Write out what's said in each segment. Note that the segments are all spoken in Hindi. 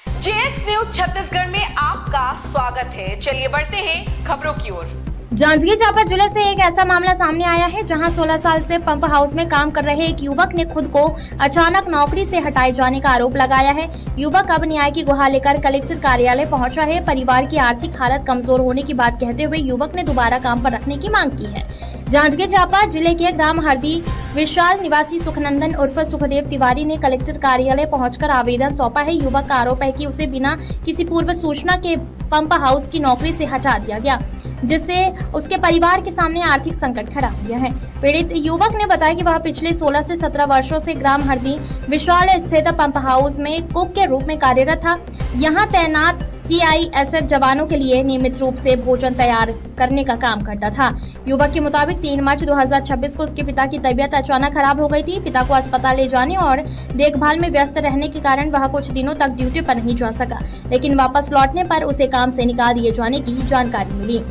जेएक्स न्यूज छत्तीसगढ़ में आपका स्वागत है। चलिए बढ़ते हैं खबरों की ओर। जांजगीर चांपा जिले से एक ऐसा मामला सामने आया है जहां 16 साल से पंप हाउस में काम कर रहे एक युवक ने खुद को अचानक नौकरी से हटाए जाने का आरोप लगाया है। युवक अब न्याय की गुहार लेकर कलेक्टर कार्यालय पहुंचा है। परिवार की आर्थिक हालत कमजोर होने की बात कहते हुए युवक ने दोबारा काम पर रखने की मांग की है। जांजगीर चांपा जिले के ग्राम हरदी विशाल निवासी सुखनंदन उर्फ सुखदेव तिवारी ने कलेक्टर कार्यालय पहुंचकर आवेदन सौंपा है। युवक का आरोप है कि उसे बिना किसी पूर्व सूचना के पंप हाउस की नौकरी से हटा दिया गया, जिससे उसके परिवार के सामने आर्थिक संकट खड़ा हो गया है। पीड़ित युवक ने बताया कि वह पिछले 16 से 17 वर्षों से ग्राम हरदी विशाल स्थित पंप हाउस में कुक के रूप में कार्यरत था। यहां तैनात CISF जवानों के लिए नियमित रूप से भोजन तैयार करने का काम करता था। युवक के मुताबिक 3 मार्च 2026 को उसके पिता की तबीयत अचानक खराब हो गई थी। पिता को अस्पताल ले जाने और देखभाल में व्यस्त रहने के कारण वह कुछ दिनों तक ड्यूटी पर नहीं जा सका, लेकिन वापस लौटने पर उसे काम से निकाल दिए जाने की जानकारी मिली।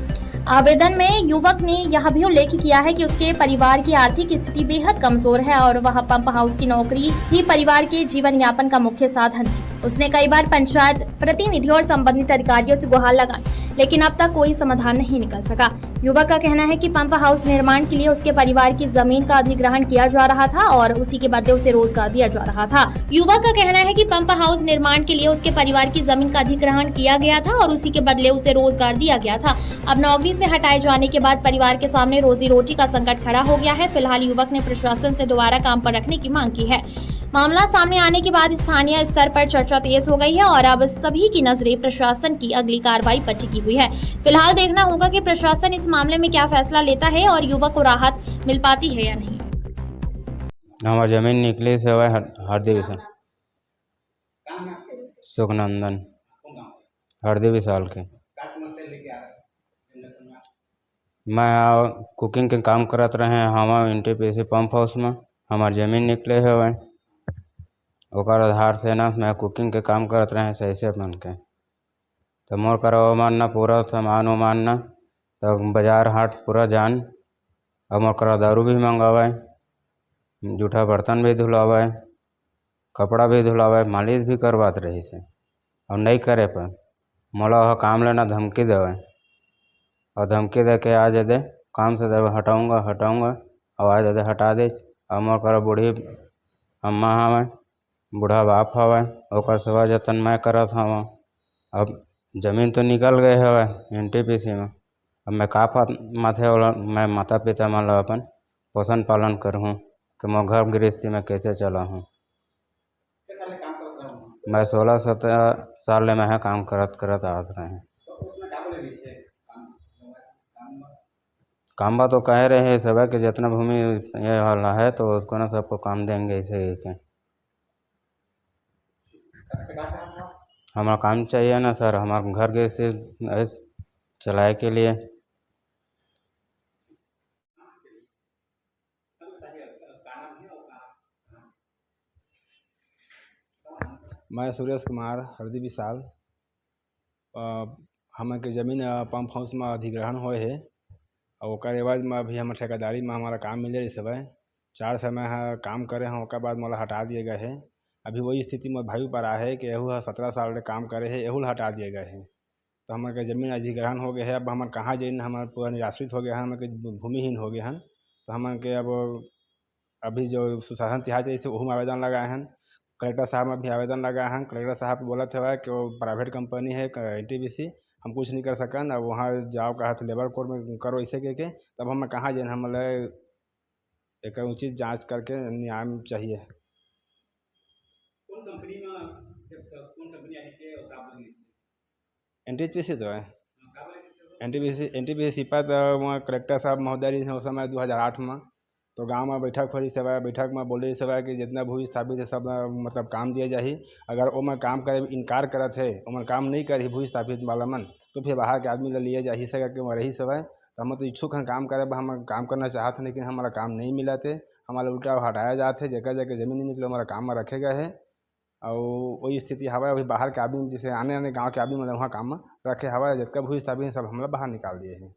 आवेदन में युवक ने यह भी उल्लेख किया है कि उसके परिवार की आर्थिक स्थिति बेहद कमजोर है और वह पंप हाउस की नौकरी ही परिवार के जीवन यापन का मुख्य साधन है। उसने कई बार पंचायत प्रतिनिधियों और संबंधित अधिकारियों से गुहार लगाई, लेकिन अब तक कोई समाधान नहीं निकल सका। युवक का कहना है कि पंप हाउस निर्माण के लिए उसके परिवार की जमीन का अधिग्रहण किया जा रहा था और उसी के बदले उसे रोजगार दिया जा रहा था। युवक का कहना है कि पंप हाउस निर्माण के लिए उसके परिवार की जमीन का अधिग्रहण किया गया था और उसी के बदले उसे रोजगार दिया गया था। अब नौकरी से हटाए जाने के बाद परिवार के सामने रोजी रोटी का संकट खड़ा हो गया है। फिलहाल युवक ने प्रशासन से दोबारा काम पर रखने की मांग की है। मामला सामने आने के बाद स्थानीय स्तर पर चर्चा तेज हो गई है और अब सभी की नजरें प्रशासन की अगली कार्रवाई पर टिकी हुई है। फिलहाल देखना होगा कि प्रशासन इस मामले में क्या फैसला लेता है और युवक को राहत मिल पाती है या नहीं। हमारी जमीन निकली से हुआ हरदी विशाल सुखनंदन हरदी विशाल के मैं कुकिंग के काम करत रहे हम NTPC पंप हाउस में। हमार जमीन निकले हुए ओकर आधार से ना मैं कुकिंग के काम करत रहे सही से बन के तो मोर करो मानना पूरा सामान उमानना तो बाजार हाट पूरा जान और मोर करो दारू भी मंगावे, जूठा बर्तन भी धुलावे, कपड़ा भी धुलावे, मालिश भी करवात रही से और नहीं करे पर मोला वह काम लेना धमकी देवे और धमकी दे के आज दे काम से दे हटाऊँगा और आज दे हटा दे। और मोर करो बूढ़ी अम्मा हवे, बूढ़ा बाप हवे, ओकर सेवा जतन मैं करत हव। अब जमीन तो निकल गए हवे NTPC में, अब मैं का माथे वाला मैं माता पिता मन ला अपन पोषण पालन करहूँ कि मोर घर गृहस्थी में कैसे चला हूँ। मैं 16-17 साल ले मैं काम करत आत रहे। काम बा तो कह रहे हैं सब कि जितना भूमि ये वाला है तो उसको ना सबको काम देंगे ऐसे के। हमारा काम चाहिए ना सर, हमारे घर के से चलाए के लिए। मैं सुरेश कुमार हरदी विशाल हम के जमीन पंप हाउस में अधिग्रहण होए है और ओकर एवज में अभी हम ठेकेदारी में हमारा काम मिले सब 4 समय काम करे हैं, ओकर बाद मोला हटा दिए गए हैं। अभी वही स्थिति में भाई पर आ है कि एहू 17 साल से काम करे है, एहू हटा दिए गए हैं तो हमारे जमीन अधिग्रहण हो गए है। अब हमारे कहाँ जाइन, हमारे पूरा निराश्रित हो गया है, हमारे भूमिहीन हो गए हैं। तो हमारे के अब अभी जो सुशासन तिहार जैसे वह आवेदन लगाए हैं, कलेक्टर साहब में भी आवेदन लगाए हैं। कलेक्टर साहब बोलत है कि वो प्राइवेट कंपनी है NTPC, हम कुछ नहीं कर सकन। अब वहाँ जाओ कहा तो लेबर कोर्ट में करो ऐसे के तब हम कहाँ जाए, हम एक उचित जांच करके न्याय चाहिए। NTPC तो है NTPC सिपा तो वहाँ कलेक्टर साहब महोदय उस समय 2008 में तो गांव में बैठक हो रही सब, बैठक में बोल रही सब कि जितना भू स्थापित है सब मतलब काम दिया जाही। अगर वो में काम करे इनकार करत है, वो काम नहीं करी भू स्थापित वाला मन तो फिर बाहर के आदमी ले लिया जाही सके कि रही सब है। तो हम तो इच्छुक हैं काम करे, हम काम करना चाहते हैं लेकिन हमारा काम नहीं मिला थे, हमारा उल्टा हटाया जाते जगह जगह जमीन नहीं निकले, हमारा काम में रखे गए है। और वही स्थिति हवा अभी बाहर के आदमी जैसे आने गाँव के आदमी मतलब वहाँ काम में रखे हवा जितना भू स्थापित सब हम लोग बाहर निकाल दिए हैं।